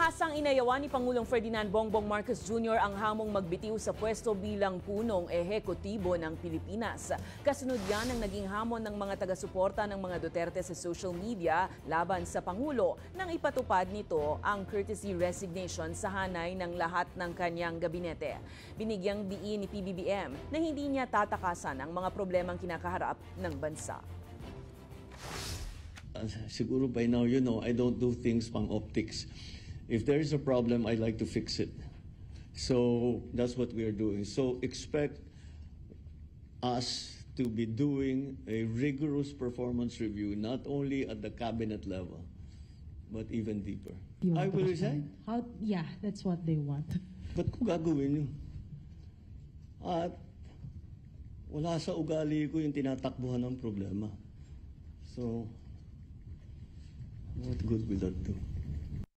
Tahasang inayawan ni Pangulong Ferdinand Bongbong Marcos Jr. ang hamong magbitiw sa pwesto bilang punong ehekutibo ng Pilipinas. Kasunod yan ang naging hamon ng mga taga-suporta ng mga Duterte sa social media laban sa Pangulo nang ipatupad nito ang courtesy resignation sa hanay ng lahat ng kanyang gabinete. Binigyang diin ni PBBM na hindi niya tatakasan ang mga problemang kinakaharap ng bansa. Siguro by now, you know, I don't do things pang optics. If there is a problem, I like to fix it. So that's what we are doing. So expect us to be doing a rigorous performance review, not only at the cabinet level, but even deeper. I will resign. Yeah, that's what they want. Ba't ko gagawin yun? At wala sa ugali ko yung tinatakbuhan ng problema. So, what good will that do?